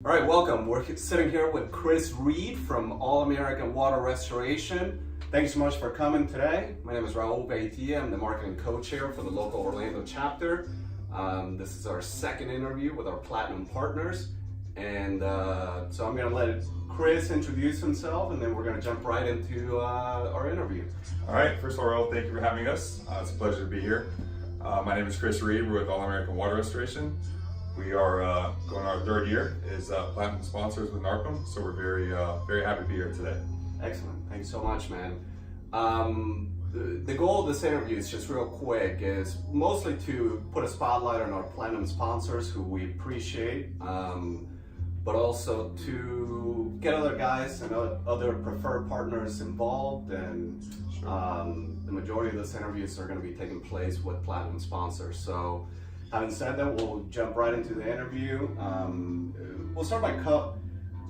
All right, welcome. We're sitting here with Chris Reed from All American Water Restoration. Thank you so much for coming today. My name is Raul Beitia. I'm the marketing co-chair for the local Orlando chapter. This is our second interview with our platinum partners. And so I'm going to let Chris introduce himself, and then we're going to jump right into our interview. All right, first of all, Raul, thank you for having us. It's a pleasure to be here. My name is Chris Reed. We're with All American Water Restoration. We are going our third year as platinum sponsors with NARPM, so we're very happy to be here today. Excellent. Thanks so much, man. The goal of this interview is just real quick, is mostly to put a spotlight on our platinum sponsors who we appreciate, but also to get other guys and other preferred partners involved. And the majority of this interviews are going to be taking place with platinum sponsors. So having said that, we'll jump right into the interview. We'll start by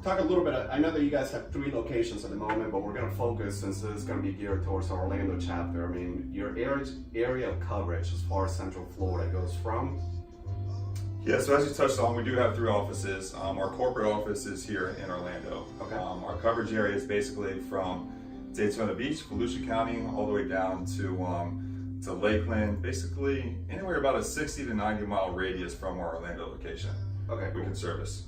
talk a little bit. I know that you guys have 3 locations at the moment, but we're going to focus, since this is going to be geared towards our Orlando chapter. I mean, your area of coverage as far as Central Florida goes from. Yeah, so as you touched on, we do have 3 offices. Our corporate office is here in Orlando. Okay. Our coverage area is basically from Daytona Beach, Volusia County, all the way down to Lakeland, basically anywhere about a 60 to 90 mile radius from our Orlando location. Okay, we can service.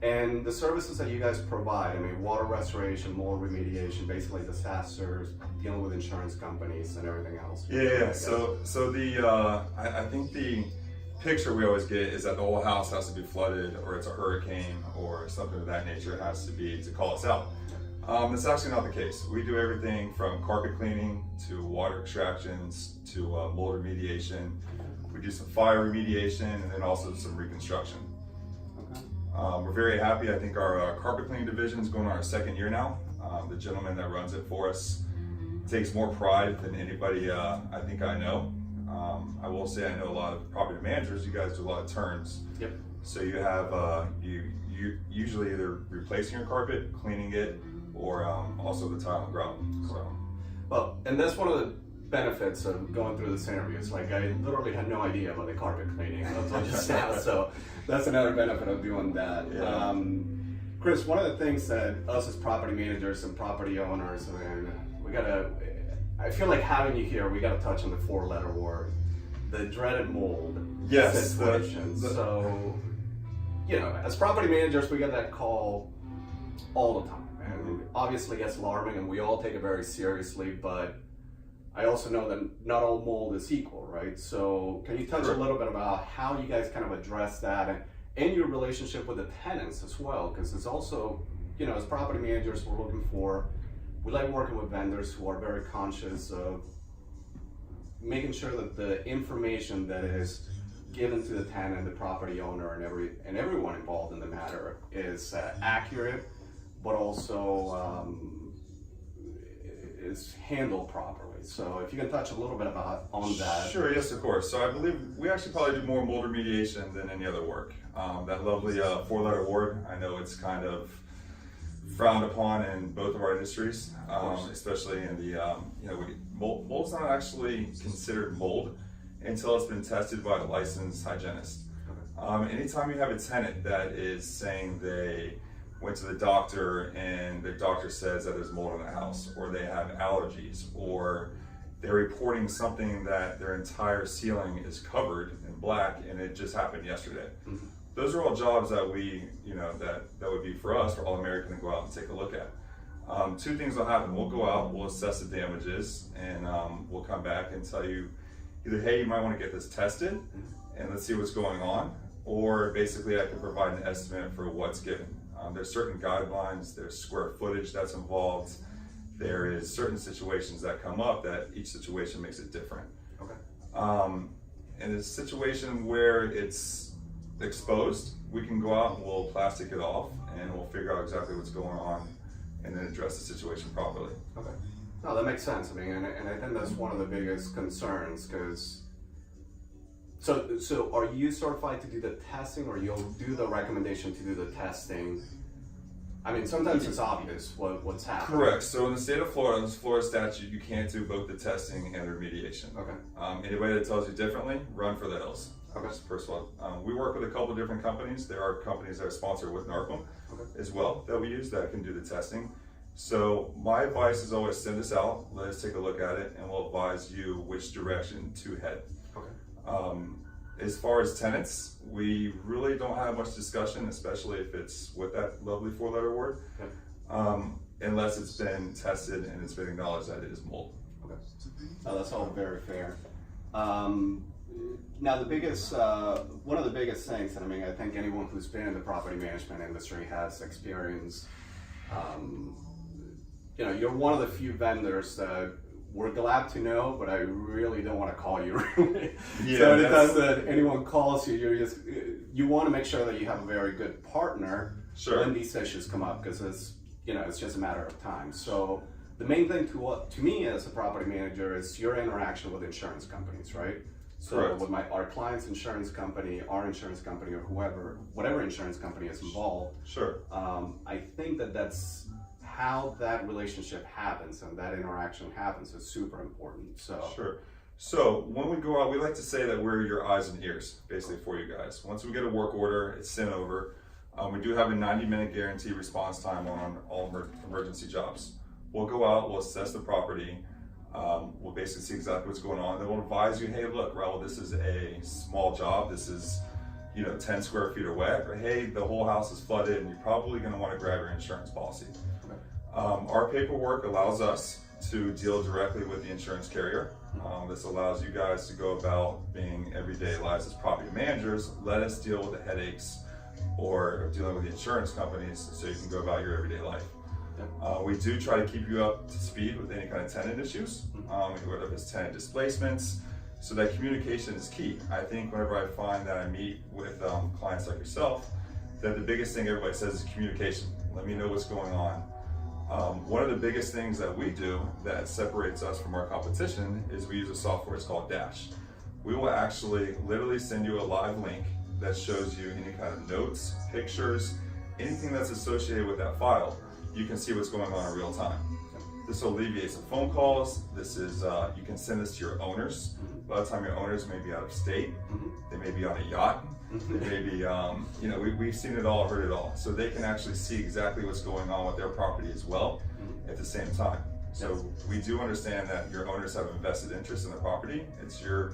And the services that you guys provide, I mean, water restoration, mold remediation, basically disasters, dealing with insurance companies and everything else. Yeah. So I think the picture we always get is that the whole house has to be flooded, or it's a hurricane or something of that nature. It has to be to call us out. That's actually not the case. We do everything from carpet cleaning to water extractions to mold remediation. We do some fire remediation and then also some reconstruction. We're very happy. I think our carpet cleaning division is going on our 2nd year now. The gentleman that runs it for us takes more pride than anybody I think I know. I will say I know a lot of property managers. You guys do a lot of turns. Yep. So you have you usually either replacing your carpet, cleaning it, or also the tile and grout. So. Well, and that's one of the benefits of going through this interview. It's like I literally had no idea about the carpet cleaning until just now. So that's another benefit of doing that. Yeah. Chris, one of the things that us as property managers and property owners, I mean, I feel like having you here, we gotta touch on the 4-letter word, the dreaded mold situation. So, you know, as property managers, we get that call all the time. And obviously it's alarming and we all take it very seriously, but I also know that not all mold is equal, right? So can you touch a little bit about how you guys kind of address that and your relationship with the tenants as well? Because it's also, you know, as property managers, we like working with vendors who are very conscious of making sure that the information that is given to the tenant, the property owner, and everyone involved in the matter is accurate, but also is handled properly. So if you can touch a little bit on that. Sure, yes, of course. So I believe we actually probably do more mold remediation than any other work. That lovely 4-letter word, I know it's kind of frowned upon in both of our industries, especially in the, mold's not actually considered mold until it's been tested by a licensed hygienist. Okay. Anytime you have a tenant that is saying they went to the doctor and the doctor says that there's mold in the house, or they have allergies, or they're reporting something that their entire ceiling is covered in black and it just happened yesterday. Mm-hmm. Those are all jobs that we, that would be for us, for All American, to go out and take a look at. 2 things will happen. We'll go out, we'll assess the damages, and we'll come back and tell you either, hey, you might want to get this tested and let's see what's going on, or basically I can provide an estimate for what's given. There's certain guidelines, there's square footage that's involved, there is certain situations that come up that each situation makes it different. Okay. In a situation where it's exposed, we can go out and we'll plastic it off and we'll figure out exactly what's going on and then address the situation properly. Okay. No, that makes sense. I mean, and I think that's one of the biggest concerns, because So are you certified to do the testing, or you'll do the recommendation to do the testing? I mean, sometimes it's obvious what's happening. Correct. So in the state of Florida, in the Florida statute, you can't do both the testing and the remediation. Okay. Anybody that tells you differently, run for the hills. Okay. First of all, we work with a couple of different companies. There are companies that are sponsored with NARPM as well that we use that can do the testing. So my advice is always send us out, let us take a look at it, and we'll advise you which direction to head. Okay. As far as tenants, we really don't have much discussion, especially if it's with that lovely 4-letter word, unless it's been tested and it's been acknowledged that it is mold. Okay. Oh, that's all very fair. Now, the biggest, one of the biggest things, and I mean, I think anyone who's been in the property management industry has experienced, you know, you're one of the few vendors that we're glad to know, but I really don't want to call you. Yeah, so anytime that anyone calls you, you want to make sure that you have a very good partner when these issues come up, because it's, you know, it's just a matter of time. So the main thing to me as a property manager is your interaction with insurance companies, right? So with our client's insurance company, our insurance company, or whatever insurance company is involved. I think that's how that relationship happens and that interaction happens is super important. So So when we go out, we like to say that we're your eyes and ears, basically, for you guys. Once we get a work order, it's sent over. We do have a 90-minute guarantee response time on all emergency jobs. We'll go out, we'll assess the property, we'll basically see exactly what's going on. Then we'll advise you, hey, look, Raul, this is a small job. This is, 10 square feet or wet. Or hey, the whole house is flooded, and you're probably going to want to grab your insurance policy. Our paperwork allows us to deal directly with the insurance carrier. This allows you guys to go about being everyday lives as property managers. Let us deal with the headaches or dealing with the insurance companies so you can go about your everyday life. We do try to keep you up to speed with any kind of tenant issues, whether it's tenant displacements, so that communication is key. I think whenever I find that I meet with clients like yourself, that the biggest thing everybody says is communication. Let me know what's going on. One of the biggest things that we do that separates us from our competition is we use a software, it's called Dash. We will actually literally send you a live link that shows you any kind of notes, pictures, anything that's associated with that file. You can see what's going on in real time. This will alleviate some phone calls. This is, you can send this to your owners. By the time your owners may be out of state, they may be on a yacht, they may be, we've seen it all, heard it all. So they can actually see exactly what's going on with their property as well at the same time. So we do understand that your owners have a vested interest in the property. It's your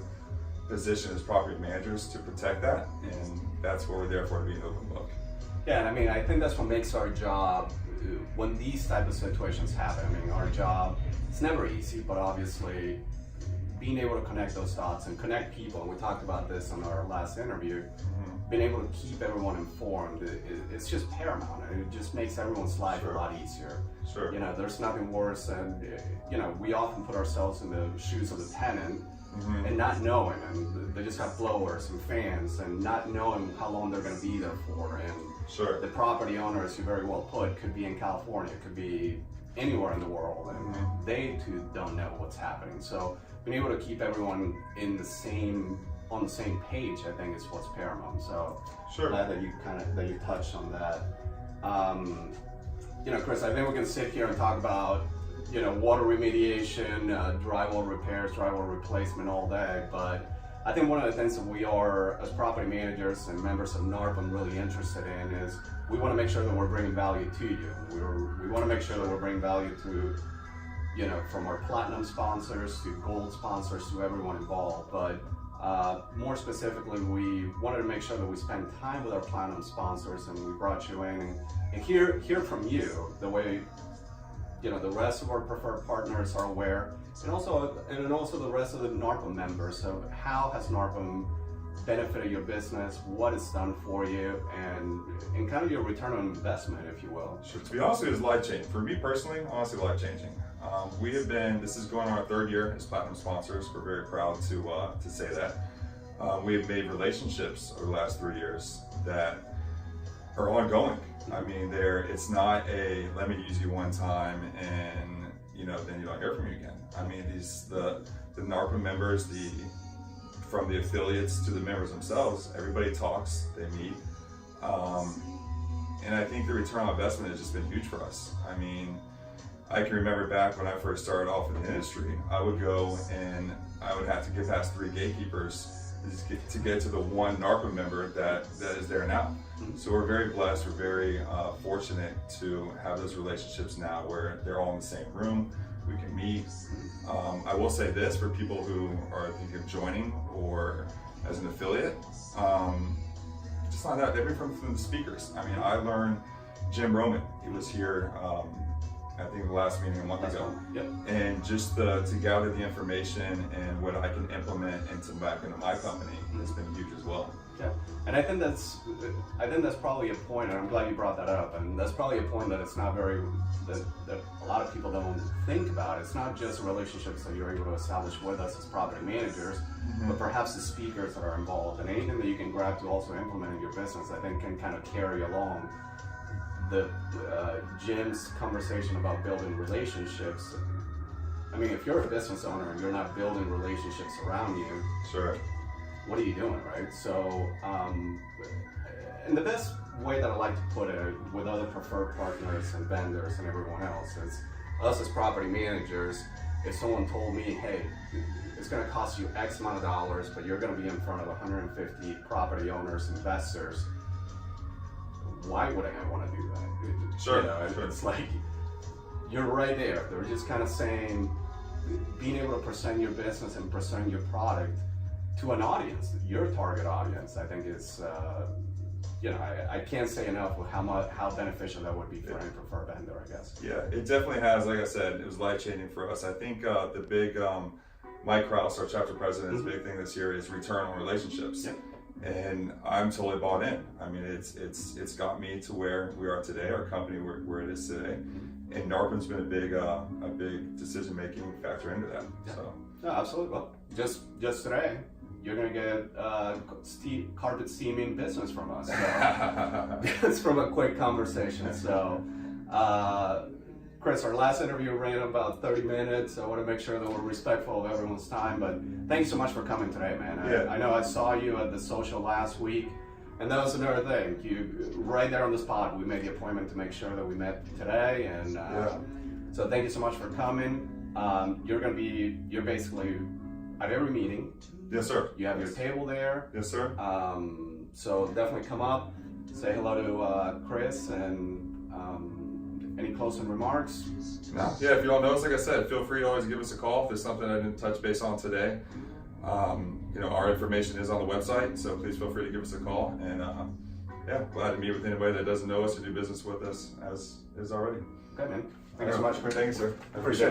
position as property managers to protect that, and that's what we're there for, to be an open book. Yeah, and I mean, I think that's what makes our job, when these type of situations happen. I mean, our job, it's never easy, but obviously being able to connect those dots and connect people, and we talked about this in our last interview, being able to keep everyone informed, it's just paramount, and it just makes everyone's life a lot easier. There's nothing worse than, we often put ourselves in the shoes of the tenant and not knowing, and they just have blowers and fans and not knowing how long they're going to be there for. And the property owner, as you very well put, could be in California, could be anywhere in the world, and they too don't know what's happening. So being able to keep everyone on the same page, I think, is what's paramount. So glad that you touched on that. Chris, I think we can sit here and talk about water remediation, drywall repairs, drywall replacement all day, but I think one of the things that we are, as property managers and members of NARPM, really interested in is we want to make sure that we're bringing value to you. We want to make sure that we're bringing value to, from our platinum sponsors to gold sponsors to everyone involved. But more specifically, we wanted to make sure that we spend time with our platinum sponsors, and we brought you in and hear from you the way the rest of our preferred partners are aware, and also the rest of the NARPM members of how has NARPM benefited your business, what it's done for you, and kind of your return on investment, if you will. To be honest with you, it's life-changing. For me personally, honestly, life-changing. We have been, this is going on our 3rd year as platinum sponsors. We're very proud to say that. We have made relationships over the last 3 years that are ongoing. I mean, it's not a let me use you one time and then you don't hear from me again. I mean, the NARPM members, from the affiliates to the members themselves, everybody talks, they meet, and I think the return on investment has just been huge for us. I mean, I can remember back when I first started off in the industry, I would go and I would have to get past 3 gatekeepers to get to the one NARPM member that is there now. So we're very blessed, we're very fortunate to have those relationships now where they're all in the same room, we can meet. I will say this for people who are thinking of joining or as an affiliate, just find out everything from the speakers. I mean, I learned Jim Roman, he was here I think the last meeting a month ago. Yep. And just to gather the information and what I can implement into back into my company has been huge as well. Yeah, and I think that's probably a point, and I'm glad you brought that up. And that's probably a point that it's not that a lot of people don't think about. It's not just relationships that you're able to establish with us as property managers, but perhaps the speakers that are involved, and anything that you can grab to also implement in your business, I think can kind of carry along the Jim's conversation about building relationships. I mean, if you're a business owner and you're not building relationships around you, Sure. what are you doing, right? So, and the best way that I like to put it with other preferred partners and vendors and everyone else is us as property managers. If someone told me, hey, it's going to cost you X amount of dollars, but you're going to be in front of 150 property owners, investors, why would I want to do that? Sure, You know, sure. It's like, you're right there. They're just kind of saying, being able to present your business and present your product to an audience, your target audience, I think is, I can't say enough with how beneficial that would be for any preferred vendor, I guess. Yeah, it definitely has. Like I said, it was life-changing for us. I think the big, Mike Krause, our chapter president's big thing this year is return on relationships. Yep. And I'm totally bought in. I mean, it's got me to where we are today, our company where it is today. And NARPM's been a big decision-making factor into that. Yeah. So. No, absolutely. Well, just today, you're gonna get carpet steaming business from us. So it's from a quick conversation. So, Chris, our last interview ran about 30 minutes. I want to make sure that we're respectful of everyone's time. But thanks so much for coming today, man. I know I saw you at the social last week, and that was another thing. You right there on the spot. We made the appointment to make sure that we met today, and so thank you so much for coming. You're basically at every meeting. Yes, sir. You have your table there. Yes, sir. So definitely come up, say hello to Chris, and any closing remarks? No. Yeah, if you all know us, like I said, feel free to always give us a call if there's something I didn't touch base on today. Our information is on the website, so please feel free to give us a call. And glad to meet with anybody that doesn't know us or do business with us as is already. Okay, man. Thank you so much, Chris. Thank you, sir. I appreciate it.